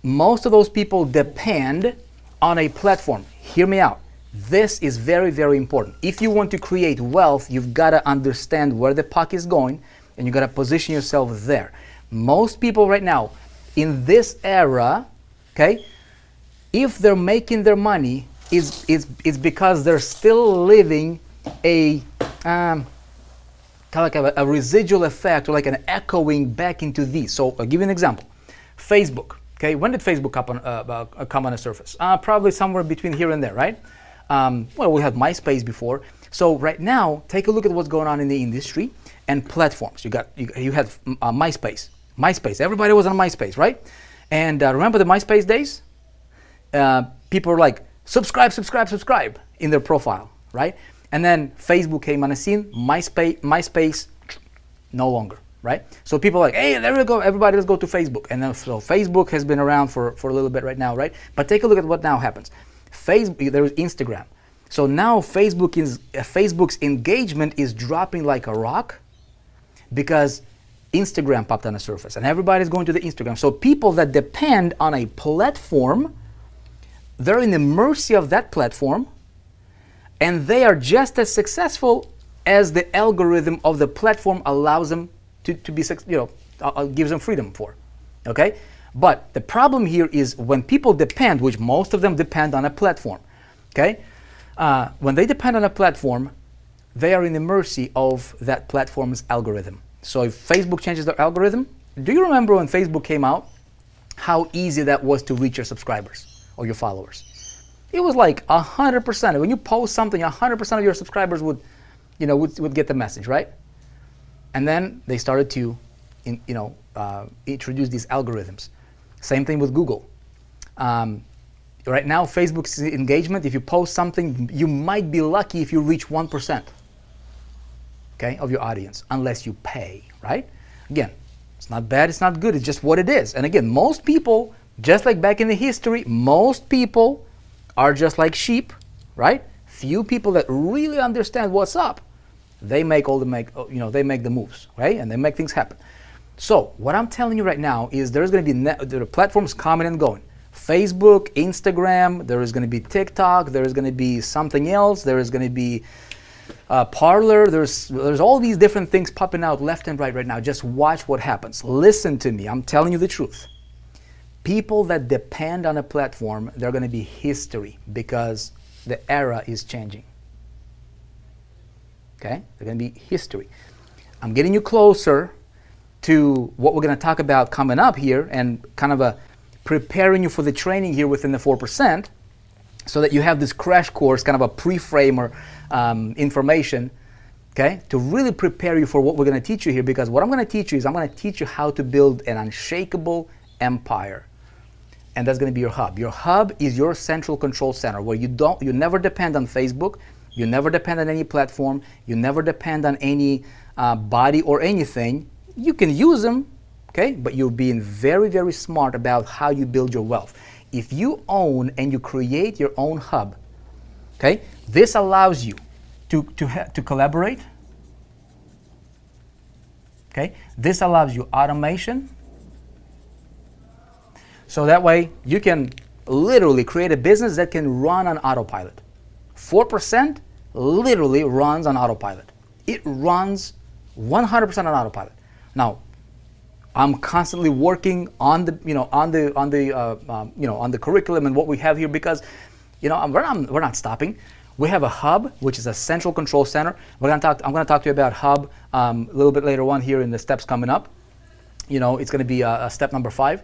Most of those people depend on a platform. Hear me out. This is very, very important. If you want to create wealth, you've got to understand where the puck is going, and you got to position yourself there. Most people right now, in this era, okay, if they're making their money, it's because they're still living a kind of like a residual effect, or like an echoing back into these. So I'll give you an example. Facebook. Okay, when did Facebook come on the surface? Probably somewhere between here and there, right? Well, we had MySpace before. So right now, take a look at what's going on in the industry and platforms. You had MySpace. MySpace. Everybody was on MySpace, right? And remember the MySpace days? People were like, subscribe in their profile, right? And then Facebook came on the scene. MySpace, no longer. Right? So people are like, hey, there we go, everybody let's go to Facebook. And then, so Facebook has been around for a little bit right now, right? But take a look at what now happens. Facebook, there is Instagram. So now Facebook's engagement is dropping like a rock because Instagram popped on the surface and everybody's going to the Instagram. So people that depend on a platform, they're in the mercy of that platform, and they are just as successful as the algorithm of the platform allows them to be, gives them freedom for, okay? But the problem here is when people depend, which most of them depend on a platform, okay? When they depend on a platform, they are in the mercy of that platform's algorithm. So if Facebook changes their algorithm, do you remember when Facebook came out, how easy that was to reach your subscribers or your followers? It was like 100%. When you post something, 100% of your subscribers would get the message, right? And then they started to, introduce these algorithms. Same thing with Google. Right now, Facebook's engagement, if you post something, you might be lucky if you reach 1%, okay, of your audience, unless you pay, right? Again, it's not bad, it's not good, it's just what it is. And again, most people, just like back in the history, most people are just like sheep, right? Few people that really understand what's up, they make the moves, right? And they make things happen. So what I'm telling you right now is there's going to be the platforms coming and going. Facebook, Instagram, there is going to be TikTok, there is going to be something else, there is going to be Parler, there's all these different things popping out left and right now. Just watch what happens. Listen to me, I'm telling you the truth. People that depend on a platform, they're going to be history because the era is changing. Okay? They're going to be history. I'm getting you closer to what we're going to talk about coming up here, and kind of preparing you for the training here within the 4%, so that you have this crash course, kind of a pre-frame or information, okay, to really prepare you for what we're going to teach you here. Because what I'm going to teach you is I'm going to teach you how to build an unshakable empire. And that's going to be your hub. Your hub is your central control center, where you never depend on Facebook, you never depend on any platform, you never depend on any body or anything. You can use them, okay, but you're being very, very smart about how you build your wealth. If you own and you create your own hub, okay, this allows you to collaborate, okay? This allows you automation, so that way you can literally create a business that can run on autopilot. 4% literally runs on autopilot. It runs 100% on autopilot. Now, I'm constantly working on the curriculum and what we have here, because we're not stopping. We have a hub, which is a central control center. I'm going to talk to you about hub a little bit later on here in the steps coming up. It's going to be step number 5.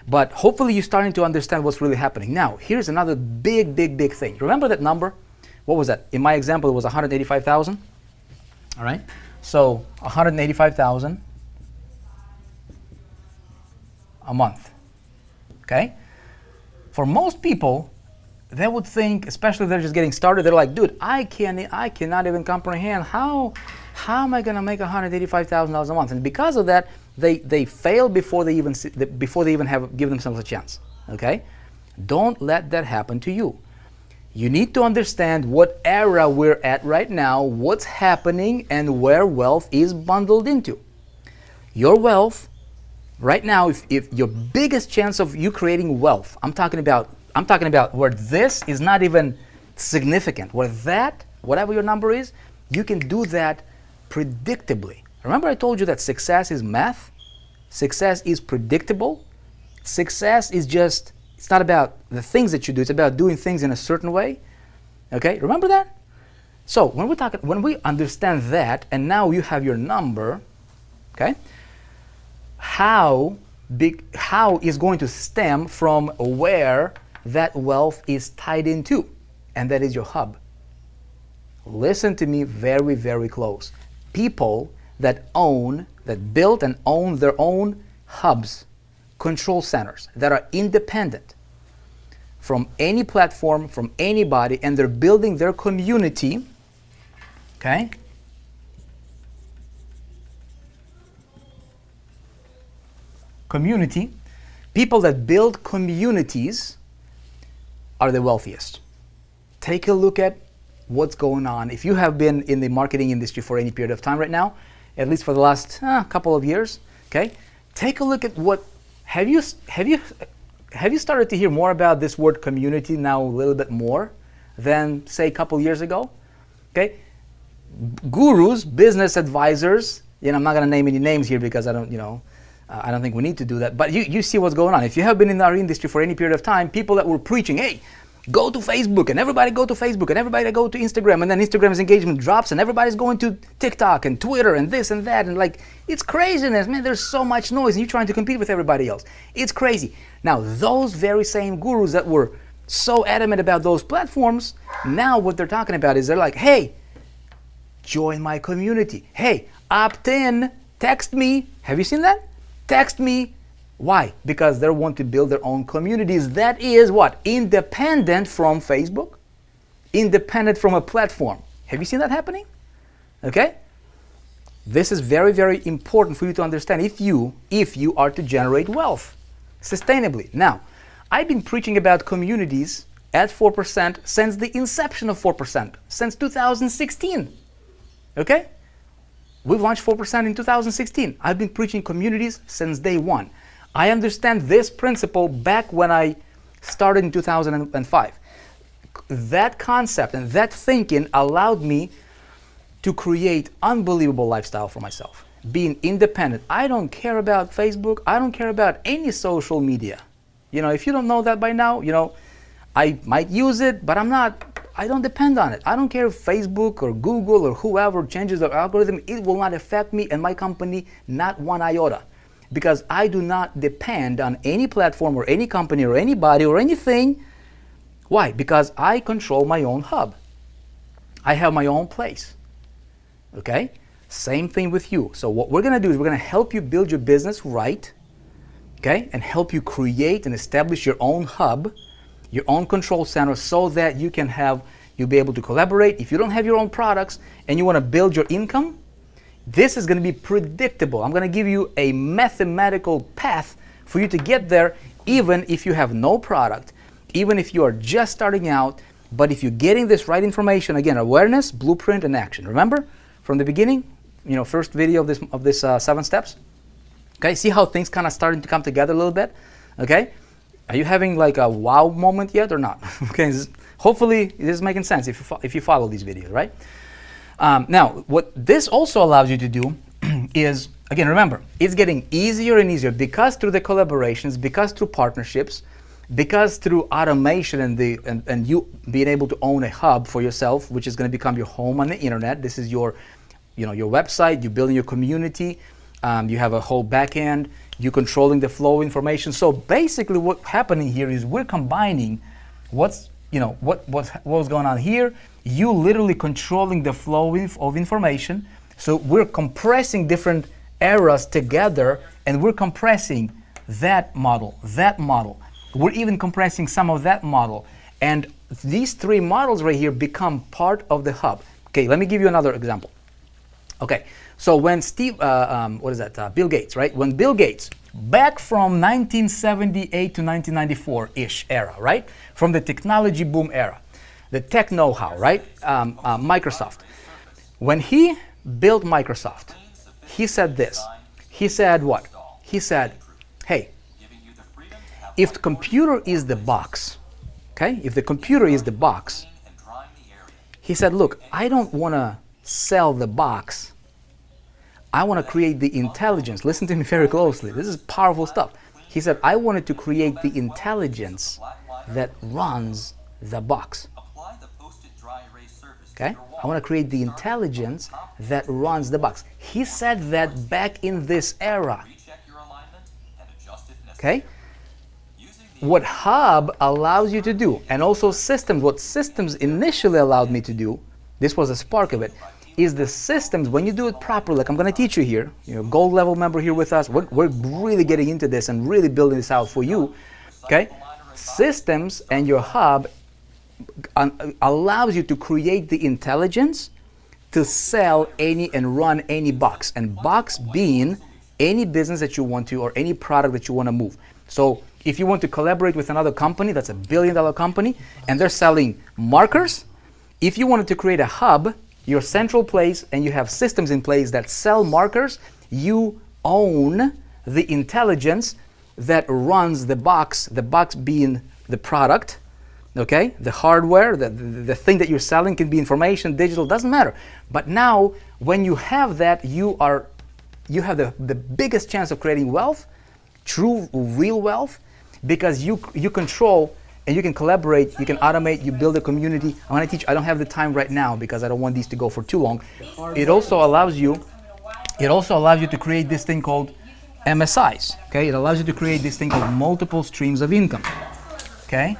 But hopefully you're starting to understand what's really happening. Now, here's another big thing. Remember that number? what was that? In my example, it was 185,000. All right. So 185,000 a month. Okay. For most people, they would think, especially if they're just getting started, they're like, dude, I cannot even comprehend how am I going to make $185,000 a month? And because of that, they fail before they even have give themselves a chance. Okay? Don't let that happen to you. You need to understand what era we're at right now, what's happening, and where wealth is bundled into. Your wealth right now, if your biggest chance of you creating wealth, I'm talking about where this is not even significant, where that, whatever your number is, you can do that predictably. Remember I told you that success is math? Success is predictable. Success is just, it's not about the things that you do, it's about doing things in a certain way. Okay, remember that? So when we understand that, and now you have your number, okay, how is going to stem from where that wealth is tied into, and that is your hub. Listen to me very, very close. People that built and own their own hubs, control centers, that are independent from any platform, from anybody, and they're building their community, okay? Community, people that build communities are the wealthiest. Take a look at what's going on. If you have been in the marketing industry for any period of time right now, at least for the last couple of years, okay, take a look at what, have you started to hear more about this word community now a little bit more than say a couple years ago? Okay, gurus, business advisors, I'm not going to name any names here because I don't think we need to do that, but you see what's going on. If you have been in our industry for any period of time, people that were preaching, hey, go to Facebook, and everybody go to Facebook, and everybody go to Instagram, and then Instagram's engagement drops, and everybody's going to TikTok and Twitter and this and that, and like, it's craziness, man. There's so much noise, and you're trying to compete with everybody else. It's crazy. Now, those very same gurus that were so adamant about those platforms, now what they're talking about is they're like, hey, join my community. Hey, opt in, text me. Have you seen that? Text me. Why? Because they want to build their own communities. That is what? Independent from Facebook, independent from a platform. Have you seen that happening? Okay? This is very, very important for you to understand if you are to generate wealth sustainably. Now, I've been preaching about communities at 4% since the inception of 4%, since 2016. Okay? We've launched 4% in 2016. I've been preaching communities since day one. I understand this principle back when I started in 2005. That concept and that thinking allowed me to create unbelievable lifestyle for myself. Being independent. I don't care about Facebook. I don't care about any social media. If you don't know that by now, I might use it, but I don't depend on it. I don't care if Facebook or Google or whoever changes their algorithm. It will not affect me and my company, not one iota. Because I do not depend on any platform or any company or anybody or anything. Why? Because I control my own hub. I have my own place. Okay? Same thing with you. So what we're going to do is we're going to help you build your business right, okay? And help you create and establish your own hub, your own control center, so that you'll be able to collaborate. If you don't have your own products and you want to build your income, this is going to be predictable. I'm going to give you a mathematical path for you to get there, even if you have no product, even if you are just starting out. But if you're getting this right information, again, awareness, blueprint, and action. Remember from the beginning, first video of this 7 steps. Okay, see how things kind of starting to come together a little bit. Okay, are you having like a wow moment yet or not? Okay, hopefully this is making sense if you follow these videos, right? Now, what this also allows you to do is, again, remember, it's getting easier and easier because through the collaborations, because through partnerships, because through automation and you being able to own a hub for yourself, which is going to become your home on the internet. This is your website. You're building your community. You have a whole back end. You're controlling the flow of information. So basically, what's happening here is we're combining what's what was going on here. You literally controlling the flow of information. So we're compressing different eras together, and we're compressing that model. We're even compressing some of that model. And these three models right here become part of the hub. Okay, let me give you another example. Okay, so when Bill Gates, right? When Bill Gates, back from 1978 to 1994-ish era, right? From the technology boom era, the tech know-how, right? Microsoft. When he built Microsoft, he said this. He said what? He said, hey, if the computer is the box, okay? If the computer is the box, he said, look, I don't want to sell the box. I want to create the intelligence. Listen to me very closely. This is powerful stuff. He said, I wanted to create the intelligence that runs the box. Okay? I want to create the intelligence that runs the box. He said that back in this era. Okay? What Hub allows you to do, and also systems, what systems initially allowed me to do, this was a spark of it, is the systems, when you do it properly, like I'm going to teach you here, gold level member here with us, we're really getting into this and really building this out for you, okay? Systems and your Hub allows you to create the intelligence to sell any and run any box, and box being any business that you want to or any product that you want to move. So if you want to collaborate with another company that's $1 billion company and they're selling markers, if you wanted to create a hub, your central place, and you have systems in place that sell markers, you own the intelligence that runs the box being the product, okay? The hardware, the thing that you're selling can be information, digital, doesn't matter. But now, when you have that, you have the biggest chance of creating wealth, true, real wealth, because you control and you can collaborate, you can automate, you build a community. I'm going to teach, I don't have the time right now because I don't want these to go for too long. It also allows you to create this thing called MSIs, okay? It allows you to create this thing called multiple streams of income, okay?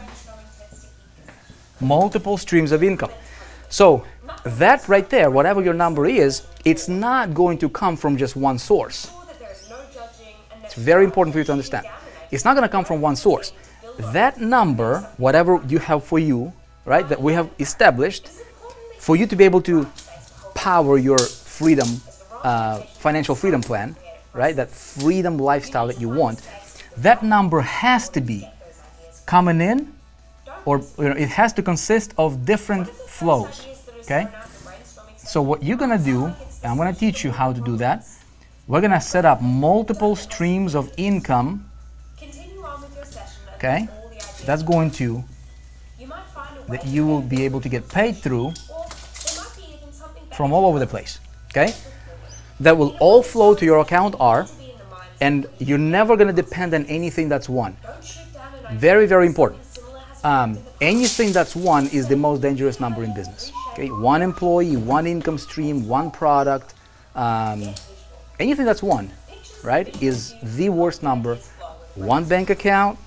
Multiple streams of income. So that right there, whatever your number is, it's not going to come from just one source. It's very important for you to understand. It's not going to come from one source. That number, whatever you have for you, right, that we have established, for you to be able to power your freedom, financial freedom plan, right, that freedom lifestyle that you want, that number has to be coming in, or it has to consist of different flows, okay? So what you're going to do, and I'm going to teach you how to do that, we're going to set up multiple streams of income, okay? That's going to, that you will be able to get paid through from all over the place, okay? That will all flow to your account and you're never going to depend on anything that's one. Very, very important. Anything that's one is the most dangerous number in business, okay? One employee, one income stream, one product, anything that's one, right, is the worst number. One bank account,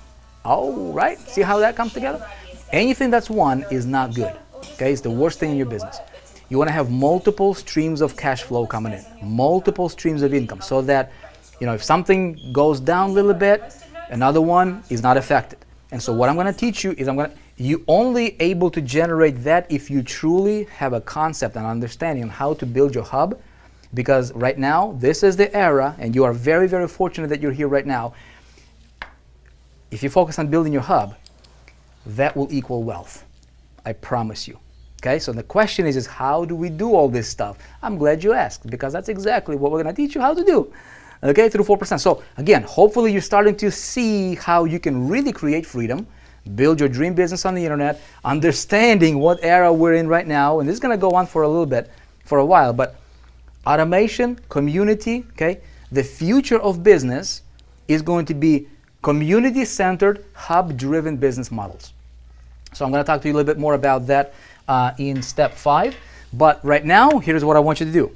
oh, right, see how that comes together? Anything that's one is not good, okay? It's the worst thing in your business. You want to have multiple streams of cash flow coming in, multiple streams of income, so that, if something goes down a little bit, another one is not affected. And so what I'm going to teach you is you only able to generate that if you truly have a concept and understanding on how to build your hub. Because right now, this is the era, and you are very, very fortunate that you're here right now. If you focus on building your hub, that will equal wealth. I promise you. Okay, so the question is how do we do all this stuff? I'm glad you asked, because that's exactly what we're going to teach you how to do. Okay, through 4%. So again, hopefully you're starting to see how you can really create freedom, build your dream business on the internet, understanding what era we're in right now. And this is going to go on for a while, but automation, community, okay? The future of business is going to be community-centered, hub-driven business models. So I'm going to talk to you a little bit more about that in step 5. But right now, here's what I want you to do.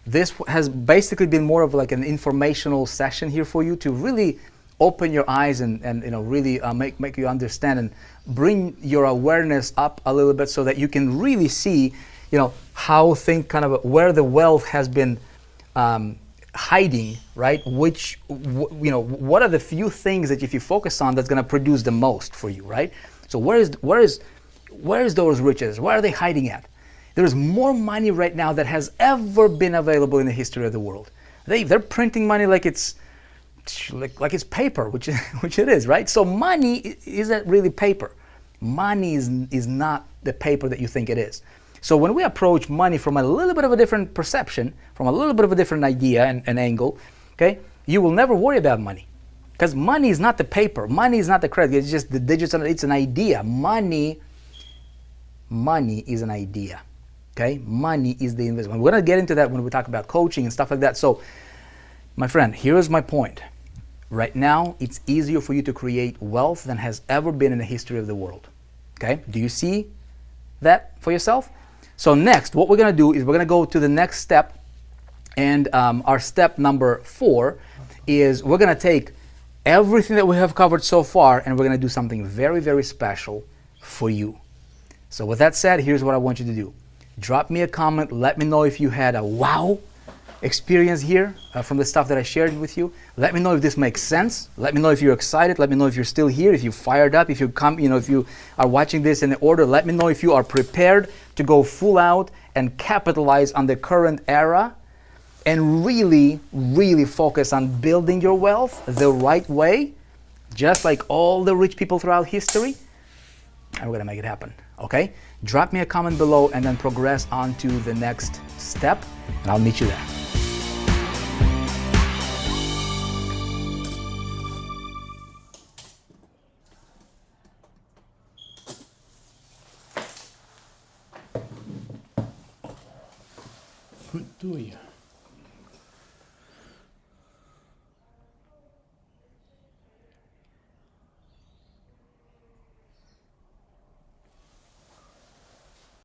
This has basically been more of like an informational session here for you to really open your eyes and really make you understand and bring your awareness up a little bit so that you can really see, how think kind of where the wealth has been hiding, right? What are the few things that if you focus on, that's going to produce the most for you, right? So where is those riches? Where are they hiding at? There is more money right now that has ever been available in the history of the world. They're printing money like it's paper, which it is, right? So money isn't really paper. Money is not the paper that you think it is. So when we approach money from a little bit of a different perception, from a little bit of a different idea and angle, okay, you will never worry about money. Because money is not the paper. Money is not the credit. It's just the digits. It's an idea. Money is an idea. Okay? Money is the investment. We're going to get into that when we talk about coaching and stuff like that. So, my friend, here is my point. Right now, it's easier for you to create wealth than has ever been in the history of the world. Okay? Do you see that for yourself? So next, what we're going to do is we're going to go to the next step. And our step number 4 is we're going to take everything that we have covered so far and we're going to do something very, very special for you. So with that said, here's what I want you to do. Drop me a comment. Let me know if you had a wow experience here from the stuff that I shared with you. Let me know if this makes sense. Let me know if you're excited. Let me know if you're still here, if you're fired up, if you if you are watching this in the order. Let me know if you are prepared to go full out and capitalize on the current era and really, really focus on building your wealth the right way, just like all the rich people throughout history. And we're gonna make it happen, okay? Drop me a comment below and then progress on to the next step, and I'll meet you there. What do you?